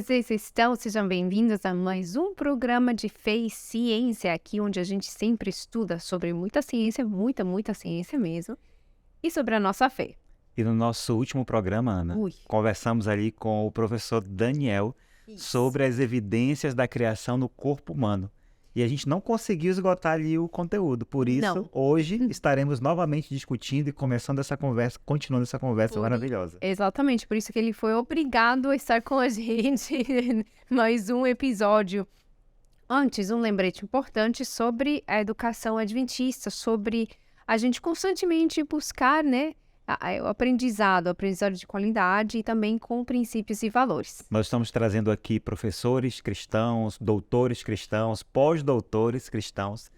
vocês estão? Sejam bem-vindos a mais um programa de Fé e Ciência, aqui onde a gente sempre estuda sobre muita ciência, muita ciência mesmo, e sobre a nossa fé. E no nosso último programa, Ana, conversamos ali com o professor Daniel sobre as evidências da criação no corpo humano. E a gente não conseguiu esgotar ali o conteúdo. Por isso, hoje estaremos novamente discutindo e começando essa conversa, continuando essa conversa maravilhosa. Exatamente, por isso que ele foi obrigado a estar com a gente mais um episódio. Antes, um lembrete importante sobre a educação adventista, sobre a gente constantemente buscar, né, o aprendizado de qualidade e também com princípios e valores. Nós estamos trazendo aqui professores cristãos, doutores cristãos, pós-doutores cristãos,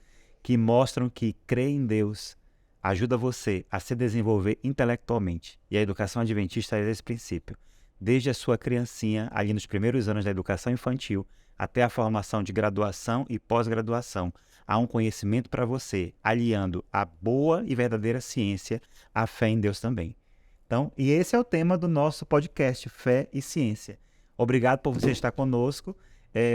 que mostram que crer em Deus ajuda você a se desenvolver intelectualmente. E a educação adventista é esse princípio. Desde a sua criancinha, ali nos primeiros anos da educação infantil, até a formação de graduação e pós-graduação, há um conhecimento para você, aliando a boa e verdadeira ciência à fé em Deus também. Então, e esse é o tema do nosso podcast, Fé e Ciência. Obrigado por você estar conosco.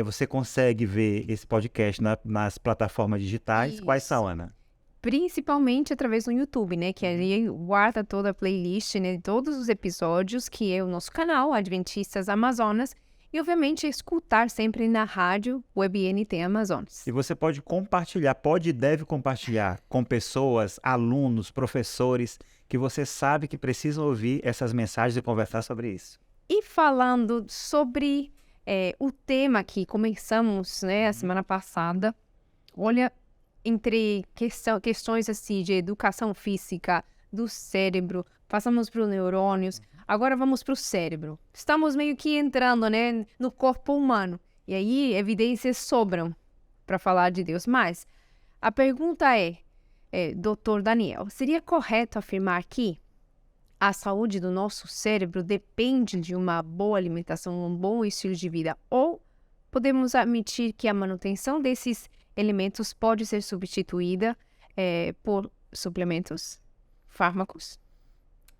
Você consegue ver esse podcast nas plataformas digitais. Isso. Quais são, Ana? Principalmente através do YouTube, né? Que ali guarda toda a playlist, né? Todos os episódios, que é o nosso canal, Adventistas Amazonas. E, obviamente, escutar sempre na rádio Web NT Amazonas. E você pode compartilhar, pode e deve compartilhar com pessoas, alunos, professores, que você sabe que precisam ouvir essas mensagens e conversar sobre isso. E falando sobre o tema que começamos, né, a semana passada, olha, entre questões assim, de educação física, do cérebro, passamos para os neurônios, agora vamos para o cérebro. Estamos meio que entrando, né, no corpo humano. E aí, evidências sobram para falar de Deus. Mas a pergunta é, Dr. Daniel, seria correto afirmar que a saúde do nosso cérebro depende de uma boa alimentação, um bom estilo de vida? Ou podemos admitir que a manutenção desses elementos pode ser substituída por suplementos, fármacos?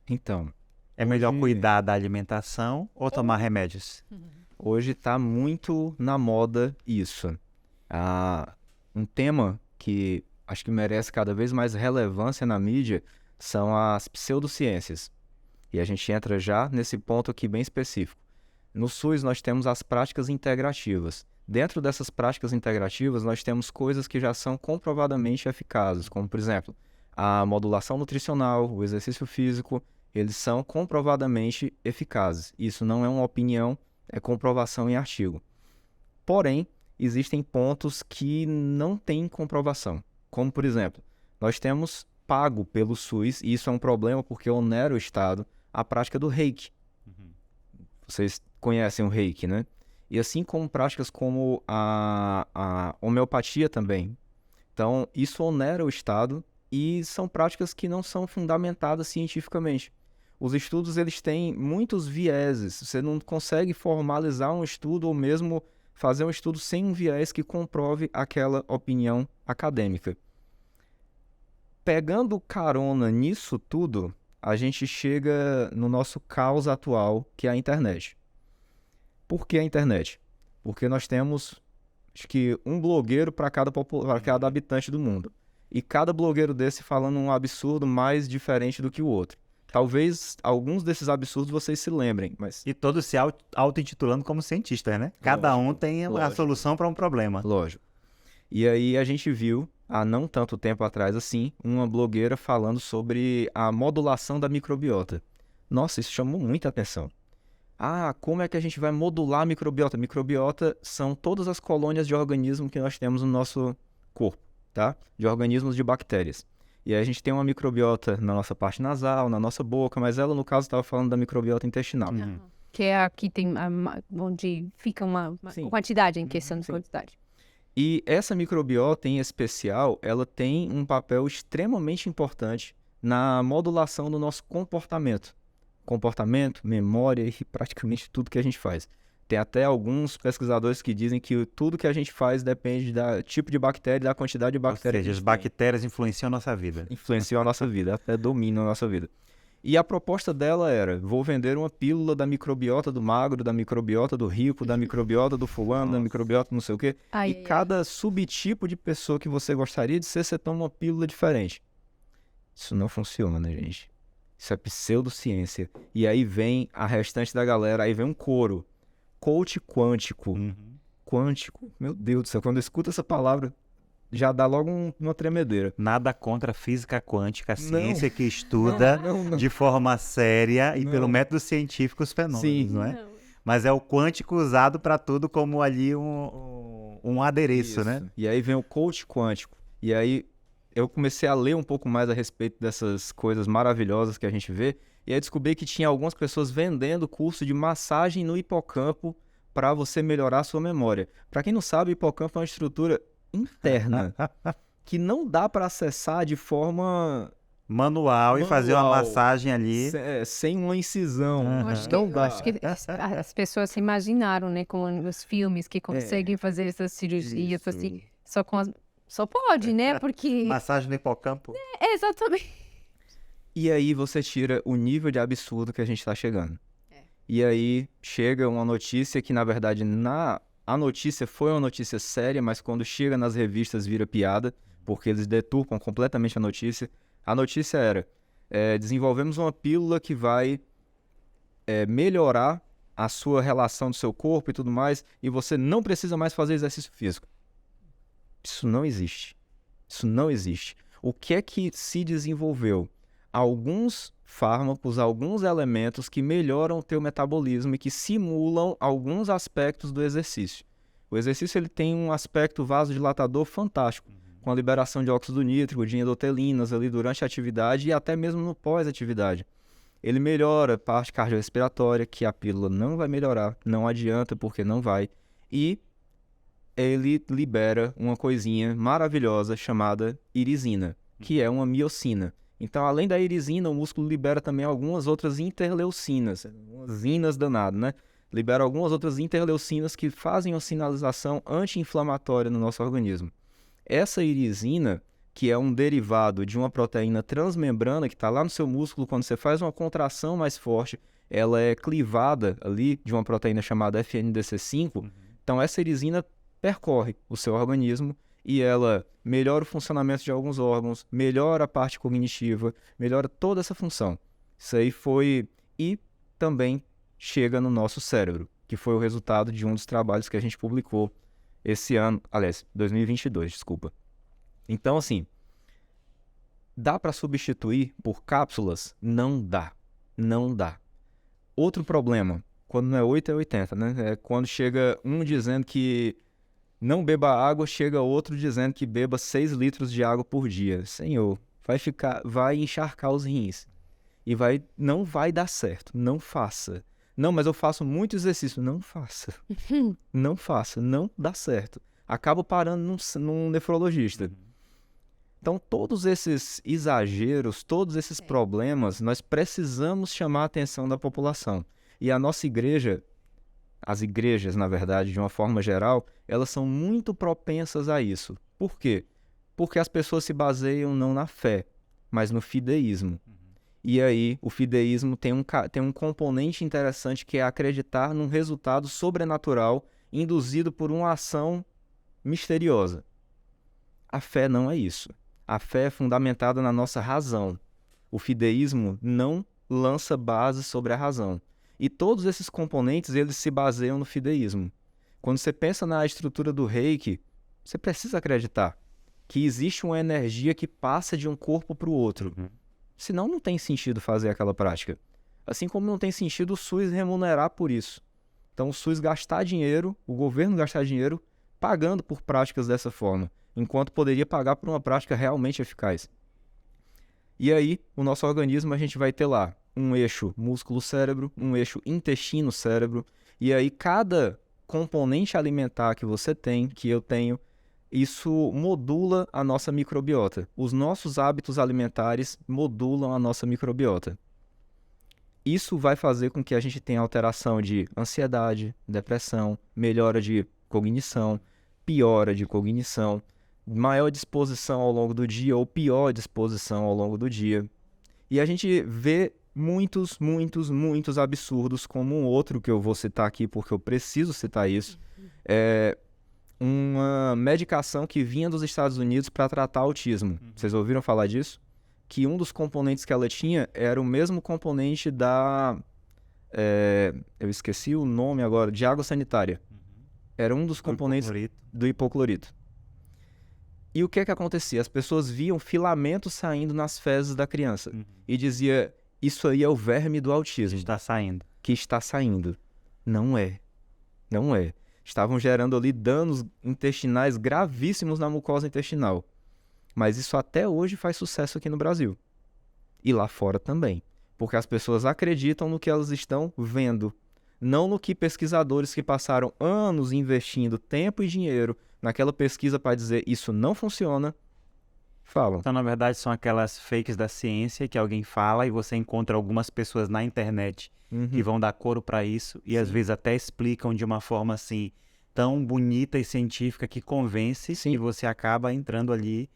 Então, é melhor cuidar da alimentação ou tomar remédios? Hoje está muito na moda isso. Um tema que acho que merece cada vez mais relevância na mídia são as pseudociências. E a gente entra já nesse ponto aqui bem específico. No SUS nós temos as práticas integrativas. Dentro dessas práticas integrativas nós temos coisas que já são comprovadamente eficazes, como por exemplo, a modulação nutricional, o exercício físico, eles são comprovadamente eficazes. Isso não é uma opinião, é comprovação em artigo. Porém, existem pontos que não têm comprovação. Como, por exemplo, nós temos pago pelo SUS, e isso é um problema porque onera o Estado, a prática do reiki. Vocês conhecem o reiki, né? E assim como práticas como a homeopatia também. Então, isso onera o Estado e são práticas que não são fundamentadas cientificamente. Os estudos, eles têm muitos vieses. Você não consegue formalizar um estudo ou mesmo fazer um estudo sem um viés que comprove aquela opinião acadêmica. Pegando carona nisso tudo, a gente chega no nosso caos atual, que é a internet. Por que a internet? Porque nós temos, acho que, um blogueiro para cada habitante do mundo. E cada blogueiro desse falando um absurdo mais diferente do que o outro. Talvez alguns desses absurdos vocês se lembrem, mas... E todos se auto-intitulando como cientistas, né? Cada um tem a solução para um problema. Lógico. E aí a gente viu, há não tanto tempo atrás assim, uma blogueira falando sobre a modulação da microbiota. Nossa, isso chamou muita atenção. Como é que a gente vai modular a microbiota? Microbiota são todas as colônias de organismos que nós temos no nosso corpo, tá? De organismos de bactérias. E aí a gente tem uma microbiota na nossa parte nasal, na nossa boca, mas ela, no caso, estava falando da microbiota intestinal. Que é aqui onde fica uma quantidade, em questão de quantidade. E essa microbiota, em especial, ela tem um papel extremamente importante na modulação do nosso comportamento. Comportamento, memória e praticamente tudo que a gente faz. Tem até alguns pesquisadores que dizem que tudo que a gente faz depende do tipo de bactéria e da quantidade de bactérias. Ou seja, as bactérias influenciam a nossa vida. Influenciam a nossa vida, até dominam a nossa vida. E a proposta dela era, vou vender uma pílula da microbiota do magro, da microbiota do rico, da microbiota do fulano, da microbiota não sei o quê. Ai, E cada subtipo de pessoa que você gostaria de ser, você toma uma pílula diferente. Isso não funciona, né, gente? Isso é pseudociência. E aí vem a restante da galera, aí vem um coro. Coach quântico. Quântico. Meu Deus do céu, quando eu escuto essa palavra, já dá logo uma tremedeira. Nada contra a física quântica, a ciência que estuda Não. de forma séria e Não. pelo método científico os fenômenos, Sim. não é? Não. Mas é o quântico usado para tudo como ali um adereço, né? E aí vem o coach quântico. E aí eu comecei a ler um pouco mais a respeito dessas coisas maravilhosas que a gente vê. E aí descobri que tinha algumas pessoas vendendo curso de massagem no hipocampo para você melhorar a sua memória. Para quem não sabe, o hipocampo é uma estrutura interna que não dá para acessar de forma Manual e fazer uma Manual. massagem ali. sem uma incisão. Eu acho Não dá. acho que as pessoas se imaginaram, né, com os filmes que conseguem fazer essas cirurgias Isso. assim, só pode, né? Porque Massagem no hipocampo. exatamente. E aí você tira o nível de absurdo que a gente tá chegando. E aí chega uma notícia que, na verdade, a notícia foi uma notícia séria, mas quando chega nas revistas vira piada, porque eles deturpam completamente a notícia. A notícia era, desenvolvemos uma pílula que vai melhorar a sua relação do seu corpo e tudo mais, e você não precisa mais fazer exercício físico. Isso não existe. Isso não existe. O que é que se desenvolveu? Alguns fármacos, alguns elementos que melhoram o teu metabolismo e que simulam alguns aspectos do exercício. O exercício ele tem um aspecto vasodilatador fantástico, com a liberação de óxido nítrico, de endotelinas ali durante a atividade e até mesmo no pós-atividade. Ele melhora a parte cardiorrespiratória, que a pílula não vai melhorar, não adianta porque não vai. E ele libera uma coisinha maravilhosa chamada irisina, que é uma miocina. Então, além da irisina, o músculo libera também algumas outras interleucinas, umas inas danadas, né? Libera algumas outras interleucinas que fazem uma sinalização anti-inflamatória no nosso organismo. Essa irisina, que é um derivado de uma proteína transmembrana que está lá no seu músculo, quando você faz uma contração mais forte, ela é clivada ali de uma proteína chamada FNDC5. Então, essa irisina percorre o seu organismo e ela melhora o funcionamento de alguns órgãos, melhora a parte cognitiva, melhora toda essa função. Isso aí foi... E também chega no nosso cérebro, que foi o resultado de um dos trabalhos que a gente publicou esse ano, aliás, 2022, desculpa. Então, assim, dá para substituir por cápsulas? Não dá. Não dá. Outro problema, quando não é 8 é 80, né? É quando chega um dizendo que não beba água, chega outro dizendo que beba 6 litros de água por dia. Senhor, vai encharcar os rins. E não vai dar certo. Não faça. Não, mas eu faço muito exercício. Não faça. Não faça. Não dá certo. Acabo parando num nefrologista. Então, todos esses exageros, todos esses problemas, nós precisamos chamar a atenção da população. E a nossa igreja, as igrejas, na verdade, de uma forma geral, elas são muito propensas a isso. Por quê? Porque as pessoas se baseiam não na fé, mas no fideísmo. E aí, o fideísmo tem um componente interessante que é acreditar num resultado sobrenatural induzido por uma ação misteriosa. A fé não é isso. A fé é fundamentada na nossa razão. O fideísmo não lança base sobre a razão. E todos esses componentes, eles se baseiam no fideísmo. Quando você pensa na estrutura do Reiki, você precisa acreditar que existe uma energia que passa de um corpo para o outro. Senão não tem sentido fazer aquela prática. Assim como não tem sentido o SUS remunerar por isso. Então o SUS gastar dinheiro, o governo gastar dinheiro, pagando por práticas dessa forma, enquanto poderia pagar por uma prática realmente eficaz. E aí, o nosso organismo, a gente vai ter lá um eixo músculo-cérebro, um eixo intestino-cérebro, e aí cada componente alimentar que você tem, que eu tenho, isso modula a nossa microbiota. Os nossos hábitos alimentares modulam a nossa microbiota. Isso vai fazer com que a gente tenha alteração de ansiedade, depressão, melhora de cognição, piora de cognição, maior disposição ao longo do dia ou pior disposição ao longo do dia. E a gente vê muitos, muitos, muitos absurdos, como um outro que eu vou citar aqui, porque eu preciso citar isso. É uma medicação que vinha dos Estados Unidos para tratar autismo. Vocês ouviram falar disso? Que um dos componentes que ela tinha era o mesmo componente da... eu esqueci o nome agora, de água sanitária. Era um dos componentes do hipoclorito. E o que é que acontecia? As pessoas viam filamentos saindo nas fezes da criança. E dizia, isso aí é o verme do autismo. Está saindo. Que está saindo. Não é. Não é. Estavam gerando ali danos intestinais gravíssimos na mucosa intestinal. Mas isso até hoje faz sucesso aqui no Brasil. E lá fora também. Porque as pessoas acreditam no que elas estão vendo. Não no que pesquisadores que passaram anos investindo tempo e dinheiro naquela pesquisa para dizer isso não funciona, falam. Então, na verdade, são aquelas fakes da ciência que alguém fala e você encontra algumas pessoas na internet que vão dar coro para isso e às vezes até explicam de uma forma assim tão bonita e científica que convence e você acaba entrando ali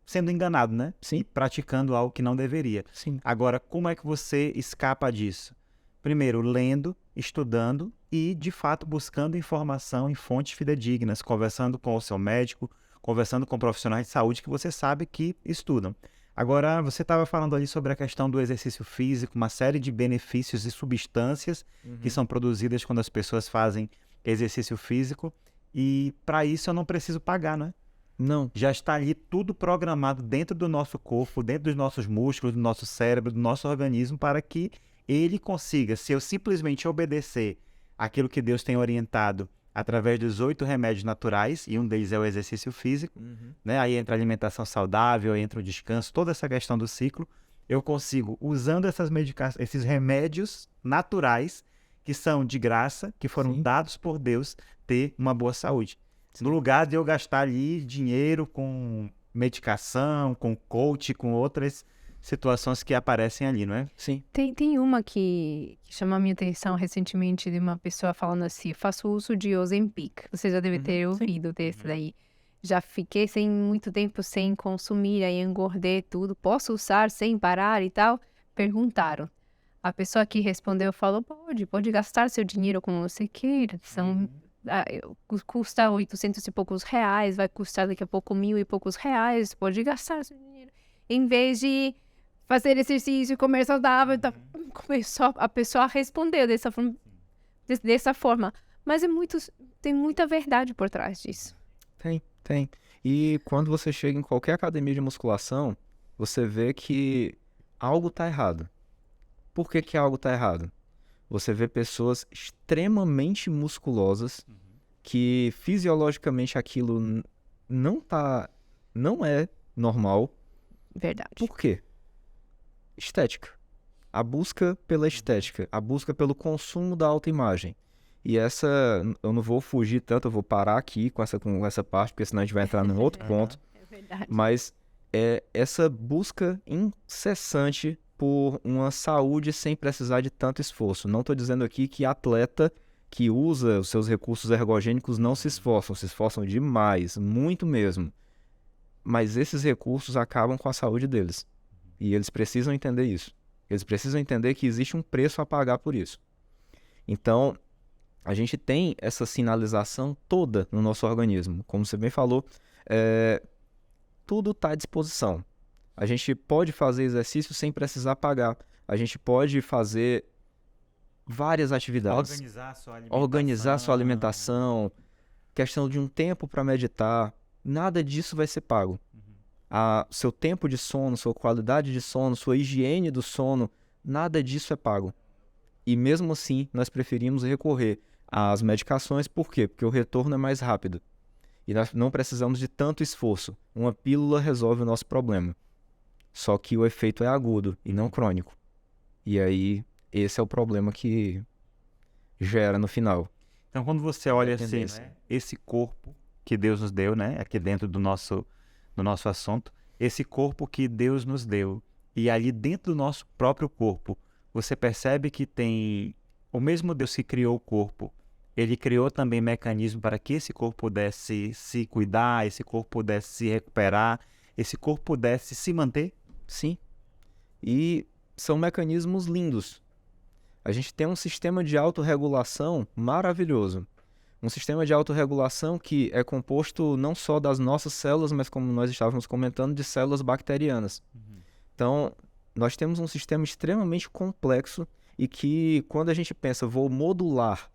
sendo enganado, né? Sim. E praticando algo que não deveria. Sim. Agora, como é que você escapa disso? Primeiro, lendo, estudando e, de fato, buscando informação em fontes fidedignas, conversando com o seu médico, conversando com profissionais de saúde que você sabe que estudam. Agora, você estava falando ali sobre a questão do exercício físico, uma série de benefícios e substâncias que são produzidas quando as pessoas fazem exercício físico e, para isso, eu não preciso pagar, né? Não. Já está ali tudo programado dentro do nosso corpo, dentro dos nossos músculos, do nosso cérebro, do nosso organismo, para que ele consiga, se eu simplesmente obedecer aquilo que Deus tem orientado através dos 8 remédios naturais, e um deles é o exercício físico, né? Aí entra a alimentação saudável, aí entra o descanso, toda essa questão do ciclo, eu consigo, usando esses remédios naturais, que são de graça, que foram dados por Deus, ter uma boa saúde. No lugar de eu gastar ali dinheiro com medicação, com coach, com outras situações que aparecem ali, não é? Sim. Tem uma que chamou a minha atenção recentemente de uma pessoa falando assim, faço uso de Ozempic. Você já deve ter ouvido desse daí. Já fiquei muito tempo sem consumir, aí engordei tudo. Posso usar sem parar e tal? Perguntaram. A pessoa que respondeu falou, pode gastar seu dinheiro como você queira. Custa 800 e poucos reais, vai custar daqui a pouco 1.000 e poucos reais. Pode gastar seu dinheiro. Em vez de fazer exercício, comer saudável, começou a pessoa respondeu dessa forma. Mas tem muita verdade por trás disso. Tem. E quando você chega em qualquer academia de musculação, você vê que algo está errado. Por que algo está errado? Você vê pessoas extremamente musculosas que fisiologicamente aquilo não é normal. Verdade. Por quê? Estética. A busca pela estética, a busca pelo consumo da autoimagem. E essa, eu não vou fugir tanto, eu vou parar aqui com essa parte, porque senão a gente vai entrar em outro ponto. É verdade. Mas é essa busca incessante por uma saúde sem precisar de tanto esforço. Não estou dizendo aqui que atleta que usa os seus recursos ergogênicos não se esforçam demais, muito mesmo. Mas esses recursos acabam com a saúde deles. E eles precisam entender isso. Eles precisam entender que existe um preço a pagar por isso. Então, a gente tem essa sinalização toda no nosso organismo. Como você bem falou, tudo está à disposição. A gente pode fazer exercício sem precisar pagar. A gente pode fazer várias atividades. Organizar sua alimentação. Questão de um tempo para meditar. Nada disso vai ser pago. Seu tempo de sono, sua qualidade de sono, sua higiene do sono, nada disso é pago. E mesmo assim, nós preferimos recorrer às medicações. Por quê? Porque o retorno é mais rápido. E nós não precisamos de tanto esforço. Uma pílula resolve o nosso problema. Só que o efeito é agudo e não crônico. E aí, esse é o problema que gera no final. Então, quando você olha assim, né, esse corpo que Deus nos deu, né, aqui dentro do nosso assunto, esse corpo que Deus nos deu, e ali dentro do nosso próprio corpo, você percebe que tem o mesmo Deus que criou o corpo, ele criou também mecanismo para que esse corpo pudesse se cuidar, esse corpo pudesse se recuperar, esse corpo pudesse se manter? Sim. E são mecanismos lindos. A gente tem um sistema de autorregulação maravilhoso. Um sistema de autorregulação que é composto não só das nossas células, mas como nós estávamos comentando, de células bacterianas. Então, nós temos um sistema extremamente complexo e que, quando a gente pensa, vou modular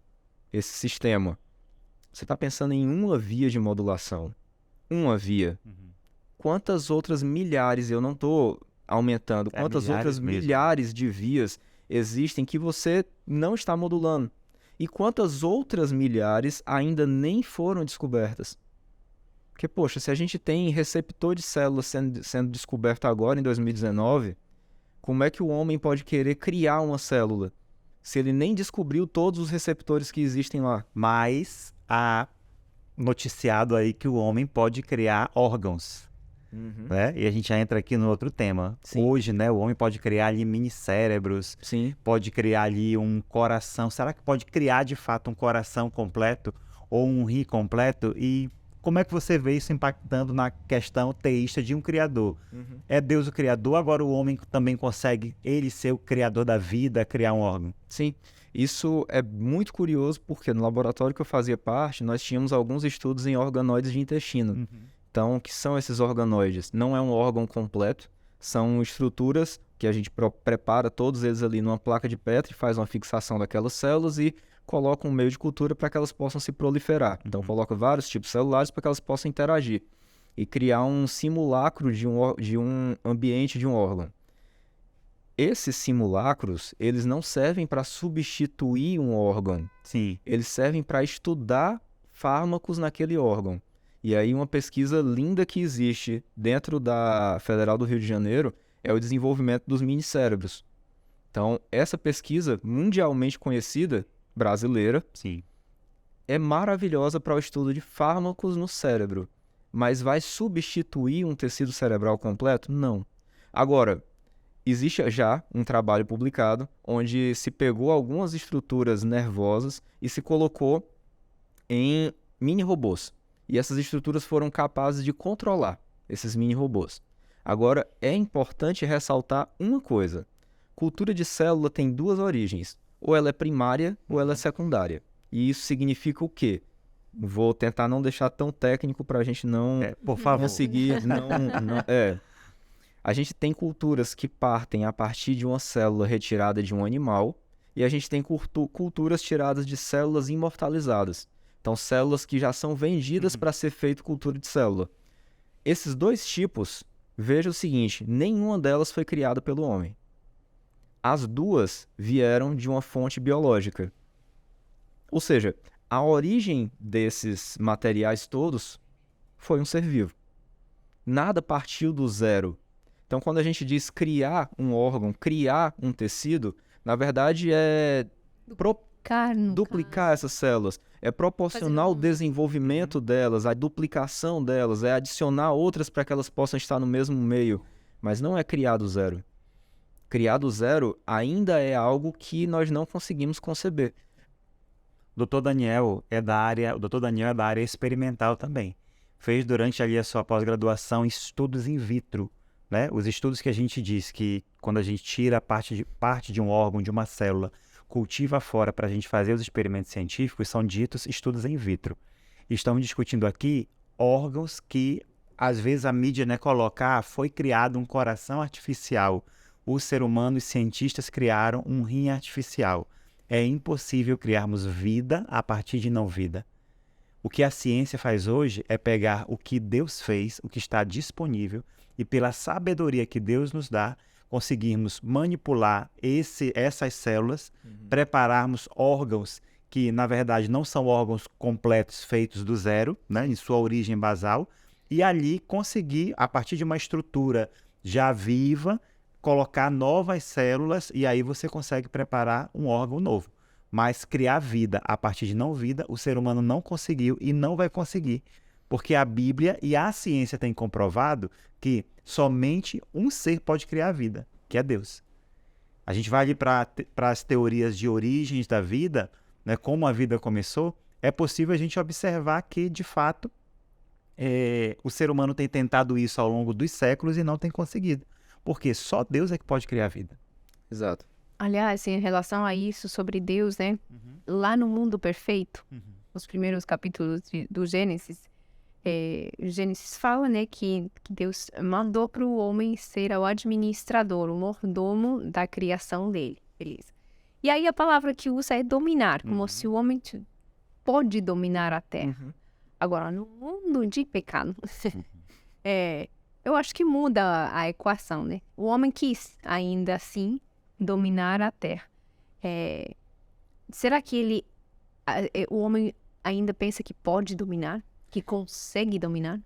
esse sistema, você está pensando em uma via de modulação. Uma via. Quantas outras milhares, eu não estou aumentando, quantas outras milhares de vias existem que você não está modulando? E quantas outras milhares ainda nem foram descobertas? Porque, poxa, se a gente tem receptor de células sendo descoberto agora, em 2019, como é que o homem pode querer criar uma célula se ele nem descobriu todos os receptores que existem lá? Mas há noticiado aí que o homem pode criar órgãos. Né? E a gente já entra aqui no outro tema. Sim. Hoje, né, o homem pode criar ali mini-cérebros, Sim. pode criar ali um coração. Será que pode criar, de fato, um coração completo ou um rim completo? E como é que você vê isso impactando na questão teísta de um criador? É Deus o criador, agora o homem também consegue, ele ser o criador da vida, criar um órgão? Sim. Isso é muito curioso porque no laboratório que eu fazia parte, nós tínhamos alguns estudos em organoides de intestino. Então, o que são esses organoides? Não é um órgão completo, são estruturas que a gente prepara todos eles ali numa placa de Petri, faz uma fixação daquelas células e coloca um meio de cultura para que elas possam se proliferar. Então, coloca vários tipos celulares para que elas possam interagir e criar um simulacro de um ambiente de um órgão. Esses simulacros, eles não servem para substituir um órgão. Sim. Eles servem para estudar fármacos naquele órgão. E aí uma pesquisa linda que existe dentro da Federal do Rio de Janeiro é o desenvolvimento dos minicérebros. Então, essa pesquisa mundialmente conhecida, brasileira, Sim. é maravilhosa para o estudo de fármacos no cérebro. Mas vai substituir um tecido cerebral completo? Não. Agora, existe já um trabalho publicado onde se pegou algumas estruturas nervosas e se colocou em mini-robôs. E essas estruturas foram capazes de controlar esses mini-robôs. Agora, é importante ressaltar uma coisa. Cultura de célula tem duas origens. Ou ela é primária ou ela é secundária. E isso significa o quê? Vou tentar não deixar tão técnico para a gente não Por favor. conseguir... A gente tem culturas que partem a partir de uma célula retirada de um animal e a gente tem culturas tiradas de células imortalizadas. Então, células que já são vendidas para ser feito cultura de célula. Esses dois tipos, veja o seguinte, nenhuma delas foi criada pelo homem. As duas vieram de uma fonte biológica. Ou seja, a origem desses materiais todos foi um ser vivo. Nada partiu do zero. Então, quando a gente diz criar um órgão, criar um tecido, na verdade é duplicar essas células, é proporcionar o desenvolvimento delas, a duplicação delas, é adicionar outras para que elas possam estar no mesmo meio, mas não é criar do zero. Criar do zero ainda é algo que nós não conseguimos conceber. O Dr. Daniel é da área experimental também. Fez durante ali a sua pós-graduação estudos in vitro, né? Os estudos que a gente diz que quando a gente tira parte de um órgão, de uma célula, cultiva fora para a gente fazer os experimentos científicos, são ditos estudos in vitro. Estamos discutindo aqui órgãos que, às vezes, a mídia, né, coloca, foi criado um coração artificial. O ser humano, os cientistas criaram um rim artificial. É impossível criarmos vida a partir de não vida. O que a ciência faz hoje é pegar o que Deus fez, o que está disponível, e pela sabedoria que Deus nos dá, conseguirmos manipular essas células, prepararmos órgãos que, na verdade, não são órgãos completos feitos do zero, né, em sua origem basal, e ali conseguir, a partir de uma estrutura já viva, colocar novas células e aí você consegue preparar um órgão novo. Mas criar vida a partir de não vida, o ser humano não conseguiu e não vai conseguir. Porque a Bíblia e a ciência têm comprovado que somente um ser pode criar a vida, que é Deus. A gente vai ali para as teorias de origens da vida, né, como a vida começou, é possível a gente observar que, de fato, o ser humano tem tentado isso ao longo dos séculos e não tem conseguido. Porque só Deus é que pode criar a vida. Exato. Aliás, em relação a isso sobre Deus, né? Lá no mundo perfeito, os primeiros capítulos do Gênesis, Gênesis fala, né, que Deus mandou para o homem ser o administrador, o mordomo da criação dele, beleza? E aí a palavra que usa é dominar, como se o homem pode dominar a terra. Agora, no mundo de pecado, eu acho que muda a equação, né? O homem quis, ainda assim, dominar a terra. Será que o homem ainda pensa que pode dominar? Que consegue dominar?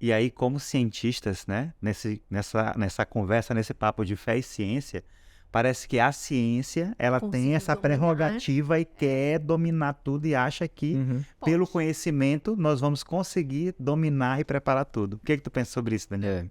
E aí, como cientistas, né, nessa conversa, nesse papo de fé e ciência, parece que a ciência, ela tem Conseguir essa dominar. prerrogativa e quer dominar tudo e acha que, pelo Pode. conhecimento, nós vamos conseguir dominar e preparar tudo. O que tu pensa sobre isso, Daniel?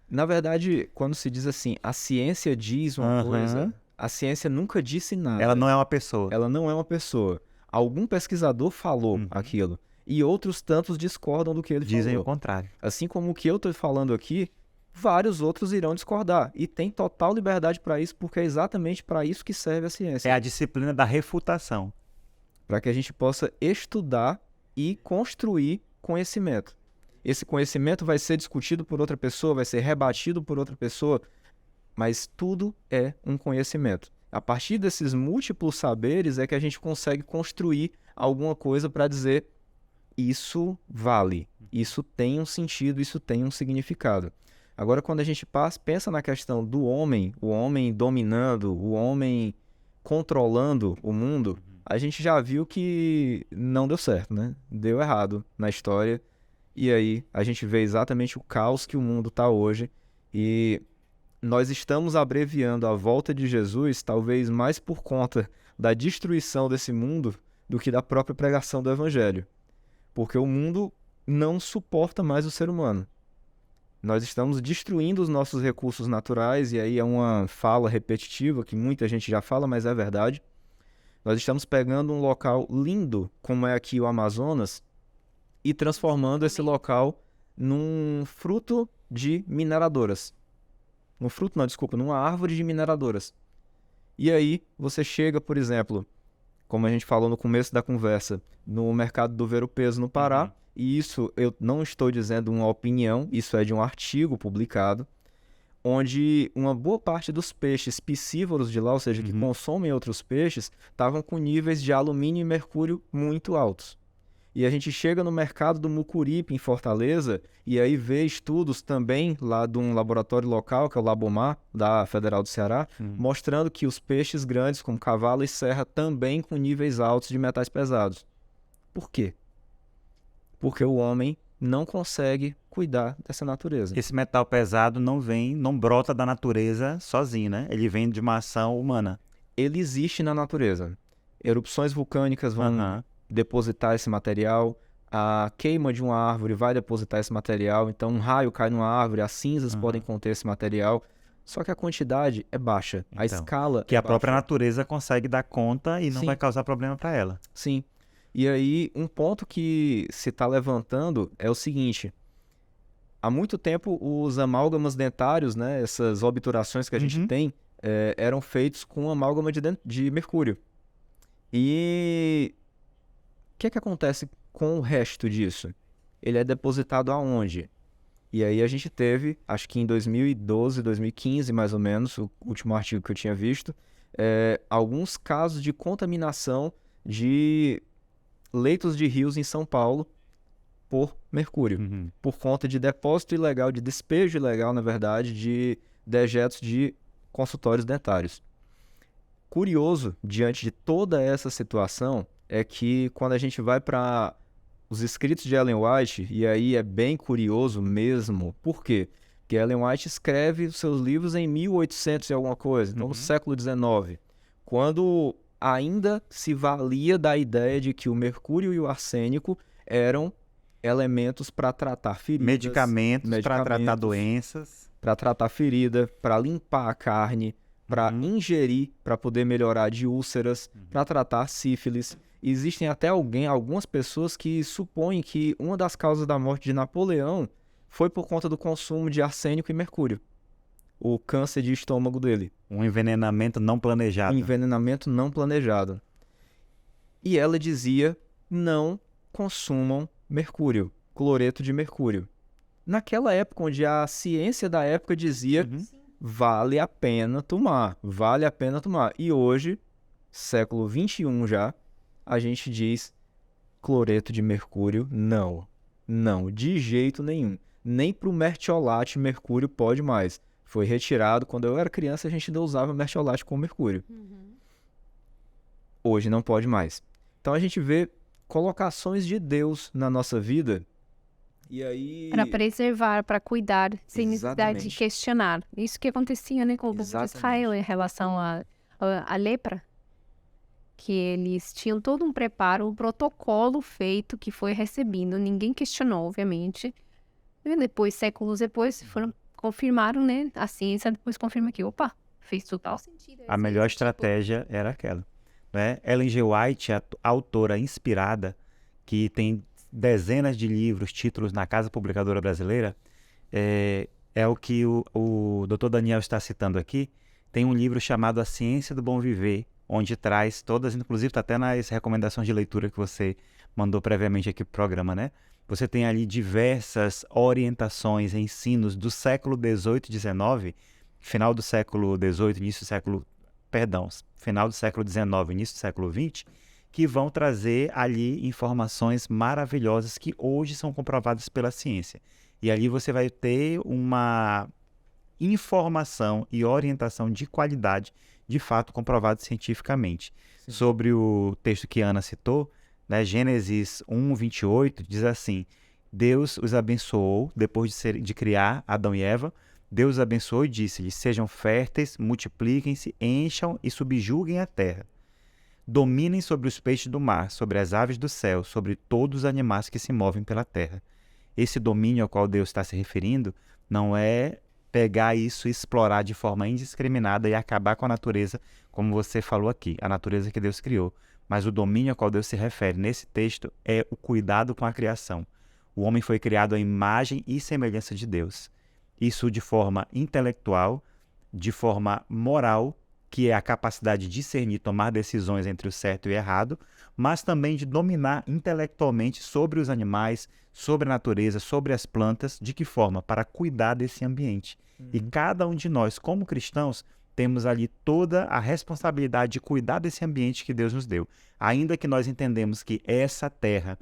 Na verdade, quando se diz assim, a ciência diz uma coisa, a ciência nunca disse nada. Ela não é uma pessoa. Ela não é uma pessoa. Algum pesquisador falou aquilo. E outros tantos discordam do que ele Dizem falou. o contrário. Assim como o que eu estou falando aqui, vários outros irão discordar. E tem total liberdade para isso, porque é exatamente para isso que serve a ciência. É a disciplina da refutação. Para que a gente possa estudar e construir conhecimento. Esse conhecimento vai ser discutido por outra pessoa, vai ser rebatido por outra pessoa, mas tudo é um conhecimento. A partir desses múltiplos saberes é que a gente consegue construir alguma coisa para dizer isso vale, isso tem um sentido, isso tem um significado. Agora, quando a gente pensa na questão do homem, o homem dominando, o homem controlando o mundo, a gente já viu que não deu certo, né? Deu errado na história. E aí a gente vê exatamente o caos que o mundo está hoje. E nós estamos abreviando a volta de Jesus, talvez mais por conta da destruição desse mundo do que da própria pregação do Evangelho. Porque o mundo não suporta mais o ser humano. Nós estamos destruindo os nossos recursos naturais, e aí é uma fala repetitiva que muita gente já fala, mas é verdade. Nós estamos pegando um local lindo, como é aqui o Amazonas, e transformando esse local num fruto de mineradoras. Numa árvore de mineradoras. E aí você chega, por exemplo, como a gente falou no começo da conversa, no mercado do Ver-o-Peso no Pará, e isso eu não estou dizendo uma opinião, isso é de um artigo publicado, onde uma boa parte dos peixes piscívoros de lá, ou seja, que consomem outros peixes, estavam com níveis de alumínio e mercúrio muito altos. E a gente chega no mercado do Mucuripe, em Fortaleza, e aí vê estudos também lá de um laboratório local, que é o Labomar, da Federal do Ceará, mostrando que os peixes grandes, como cavalo e serra, também com níveis altos de metais pesados. Por quê? Porque o homem não consegue cuidar dessa natureza. Esse metal pesado não brota da natureza sozinho, né? Ele vem de uma ação humana. Ele existe na natureza. Erupções vulcânicas vão depositar esse material, a queima de uma árvore vai depositar esse material, então um raio cai numa árvore, as cinzas podem conter esse material, só que a quantidade é baixa, a escala que a própria natureza consegue dar conta e não vai causar problema para ela. Sim. E aí, um ponto que se está levantando é o seguinte: há muito tempo os amálgamas dentários, né, essas obturações que a gente tem, eram feitos com amálgama de mercúrio. E o que acontece com o resto disso? Ele é depositado aonde? E aí a gente teve, acho que em 2012, 2015 mais ou menos, o último artigo que eu tinha visto, alguns casos de contaminação de leitos de rios em São Paulo por mercúrio, por conta de depósito ilegal, de despejo ilegal, na verdade, de dejetos de consultórios dentários. Curioso, diante de toda essa situação, é que quando a gente vai para os escritos de Ellen White, e aí é bem curioso mesmo, por quê? Porque Ellen White escreve os seus livros em 1800 e alguma coisa, então no século XIX, quando ainda se valia da ideia de que o mercúrio e o arsênico eram elementos para tratar feridas. Medicamentos para tratar doenças. Para tratar ferida, para limpar a carne, para ingerir, para poder melhorar de úlceras, para tratar sífilis. Existem até algumas pessoas que supõem que uma das causas da morte de Napoleão foi por conta do consumo de arsênico e mercúrio, o câncer de estômago dele. Um envenenamento não planejado. Envenenamento não planejado. E ela dizia, não consumam mercúrio, cloreto de mercúrio. Naquela época, onde a ciência da época dizia, vale a pena tomar, vale a pena tomar. E hoje, século XXI já, a gente diz, cloreto de mercúrio, não. Não, de jeito nenhum. Nem para o mertiolate mercúrio pode mais. Foi retirado. Quando eu era criança, a gente ainda usava mertiolate com mercúrio. Hoje não pode mais. Então a gente vê colocações de Deus na nossa vida. E aí... Para preservar, para cuidar, sem necessidade de Exatamente. questionar. Isso que acontecia, né, com o povo de Exatamente. Israel em relação à lepra. Que eles tinham todo um preparo, um protocolo feito que foi recebido. Ninguém questionou, obviamente. E depois, séculos depois, confirmaram, né? A ciência depois confirma que, opa, fez total sentido. A melhor estratégia era aquela, né? Ellen G. White, a autora inspirada, que tem dezenas de livros, títulos na Casa Publicadora Brasileira, é o que o Dr. Daniel está citando aqui. Tem um livro chamado A Ciência do Bom Viver, onde traz todas, inclusive está até nas recomendações de leitura que você mandou previamente aqui para o programa, né? Você tem ali diversas orientações, ensinos do século XVIII e XIX, final do século XVIII, início do século... Perdão, final do século XIX, início do século XX, que vão trazer ali informações maravilhosas que hoje são comprovadas pela ciência. E ali você vai ter uma informação e orientação de qualidade, de fato comprovado cientificamente. Sim. Sobre o texto que Ana citou, né, Gênesis 1, 28, diz assim: Deus os abençoou depois de criar Adão e Eva. Deus os abençoou e disse-lhes: sejam férteis, multipliquem-se, encham e subjuguem a terra. Dominem sobre os peixes do mar, sobre as aves do céu, sobre todos os animais que se movem pela terra. Esse domínio ao qual Deus está se referindo não é pegar isso e explorar de forma indiscriminada e acabar com a natureza, como você falou aqui, a natureza que Deus criou. Mas o domínio ao qual Deus se refere nesse texto é o cuidado com a criação. O homem foi criado à imagem e semelhança de Deus. Isso de forma intelectual, de forma moral, que é a capacidade de discernir, tomar decisões entre o certo e o errado, mas também de dominar intelectualmente sobre os animais, sobre a natureza, sobre as plantas. De que forma? Para cuidar desse ambiente. E cada um de nós, como cristãos, temos ali toda a responsabilidade de cuidar desse ambiente que Deus nos deu. Ainda que nós entendemos que essa terra,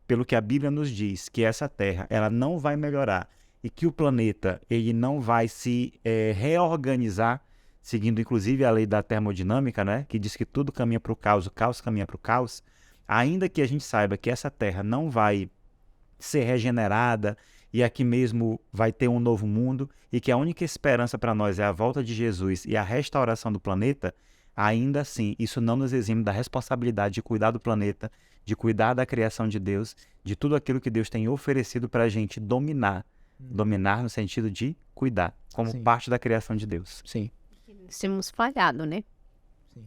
pelo que a Bíblia nos diz, que essa terra ela não vai melhorar e que o planeta ele não vai se reorganizar, seguindo inclusive a lei da termodinâmica, né, que diz que tudo caminha para o caos caminha para o caos, ainda que a gente saiba que essa terra não vai ser regenerada e aqui mesmo vai ter um novo mundo e que a única esperança para nós é a volta de Jesus e a restauração do planeta, ainda assim, isso não nos exime da responsabilidade de cuidar do planeta, de cuidar da criação de Deus, de tudo aquilo que Deus tem oferecido para a gente dominar. Dominar no sentido de cuidar, como Sim. parte da criação de Deus. Sim. Temos falhado, né?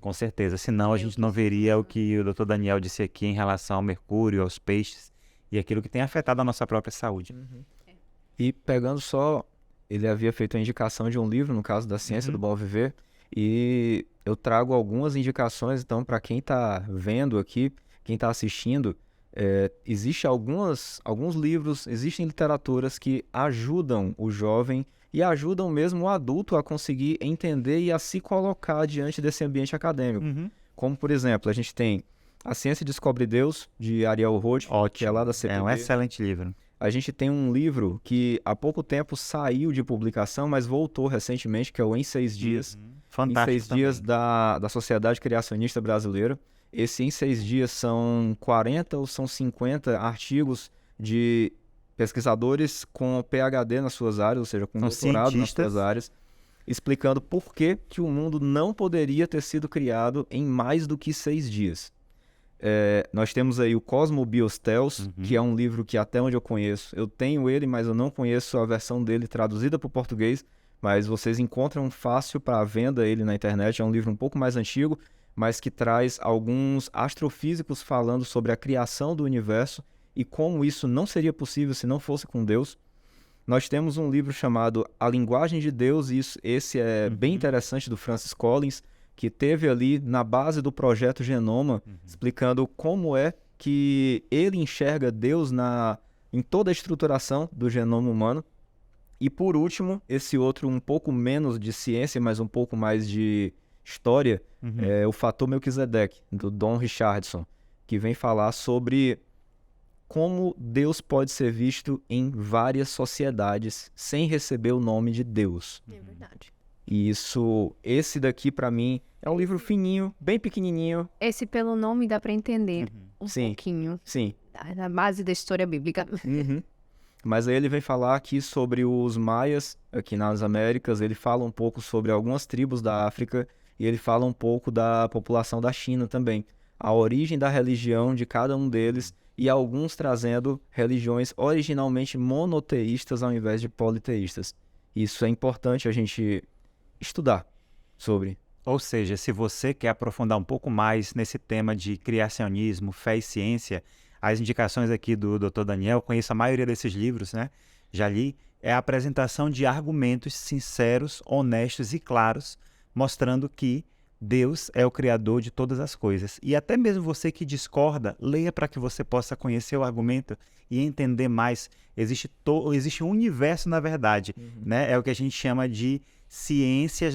Com certeza, senão a gente não veria o que o Dr. Daniel disse aqui em relação ao mercúrio, aos peixes e aquilo que tem afetado a nossa própria saúde. E pegando só, ele havia feito a indicação de um livro, no caso da Ciência do Bom Viver, e eu trago algumas indicações, então, para quem está vendo aqui, quem está assistindo, existem alguns livros, existem literaturas que ajudam o jovem e ajudam mesmo o adulto a conseguir entender e a se colocar diante desse ambiente acadêmico. Como, por exemplo, a gente tem A Ciência Descobre Deus, de Ariel Roth, que é lá da CPB. É um excelente livro. A gente tem um livro que há pouco tempo saiu de publicação, mas voltou recentemente, que é o Em 6 Dias. Fantástico. Em 6 Dias da Sociedade Criacionista Brasileira. Esse Em 6 Dias são 40 ou são 50 artigos de pesquisadores com PhD nas suas áreas, ou seja, com doutorado nas suas áreas, explicando por que o mundo não poderia ter sido criado em mais do que 6 dias. Nós temos aí o Cosmo Bios Tels, que é um livro que até onde eu conheço, eu tenho ele, mas eu não conheço a versão dele traduzida para o português, mas vocês encontram fácil para venda ele na internet. É um livro um pouco mais antigo, mas que traz alguns astrofísicos falando sobre a criação do universo e como isso não seria possível se não fosse com Deus. Nós temos um livro chamado A Linguagem de Deus, e esse é bem interessante, do Francis Collins, que teve ali na base do projeto Genoma, explicando como é que ele enxerga Deus em toda a estruturação do genoma humano. E por último, esse outro um pouco menos de ciência, mas um pouco mais de história, é o Fator Melquisedeque, do Don Richardson, que vem falar sobre como Deus pode ser visto em várias sociedades sem receber o nome de Deus. É verdade. E esse daqui para mim é um livro fininho, bem pequenininho. Esse pelo nome dá para entender um Sim. pouquinho Sim. da base da história bíblica. Mas aí ele vem falar aqui sobre os maias aqui nas Américas, ele fala um pouco sobre algumas tribos da África e ele fala um pouco da população da China também. A origem da religião de cada um deles e alguns trazendo religiões originalmente monoteístas ao invés de politeístas. Isso é importante a gente estudar sobre. Ou seja, se você quer aprofundar um pouco mais nesse tema de criacionismo, fé e ciência, as indicações aqui do Dr. Daniel, conheço a maioria desses livros, né? Já li, é a apresentação de argumentos sinceros, honestos e claros, mostrando que Deus é o criador de todas as coisas. E até mesmo você que discorda, leia para que você possa conhecer o argumento e entender mais. Existe um universo, na verdade, né? É o que a gente chama de ciência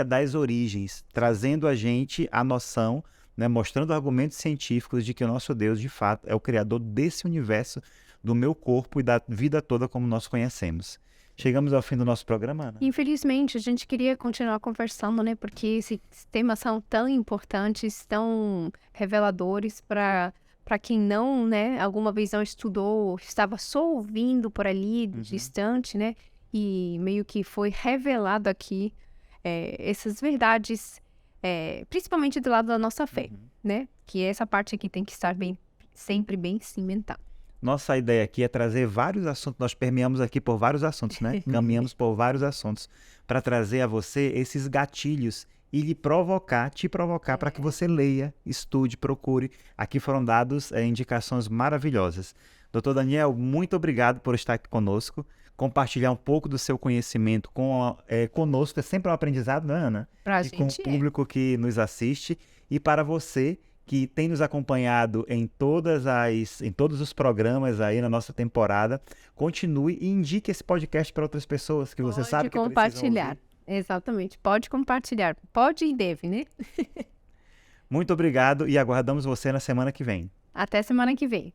das origens, trazendo a gente a noção, né? Mostrando argumentos científicos de que o nosso Deus, de fato, é o criador desse universo, do meu corpo e da vida toda como nós conhecemos. Chegamos ao fim do nosso programa, Ana. Infelizmente, a gente queria continuar conversando, né? Porque esses temas são tão importantes, tão reveladores para quem não, né? Alguma vez não estudou, estava só ouvindo por ali, distante, né? E meio que foi revelado aqui essas verdades, principalmente do lado da nossa fé, né? Que essa parte aqui tem que estar sempre bem cimentada. Nossa ideia aqui é trazer vários assuntos, nós permeamos aqui por vários assuntos, né? Caminhamos por vários assuntos para trazer a você esses gatilhos e te provocar para que você leia, estude, procure. Aqui foram dados indicações maravilhosas. Dr. Daniel, muito obrigado por estar aqui conosco, compartilhar um pouco do seu conhecimento conosco, é sempre um aprendizado, né, Ana? Pra e com o gente público que nos assiste e para você que tem nos acompanhado em todos os programas aí na nossa temporada, continue e indique esse podcast para outras pessoas que você sabe que precisam compartilhar. Exatamente, pode compartilhar. Pode e deve, né? Muito obrigado e aguardamos você na semana que vem. Até semana que vem.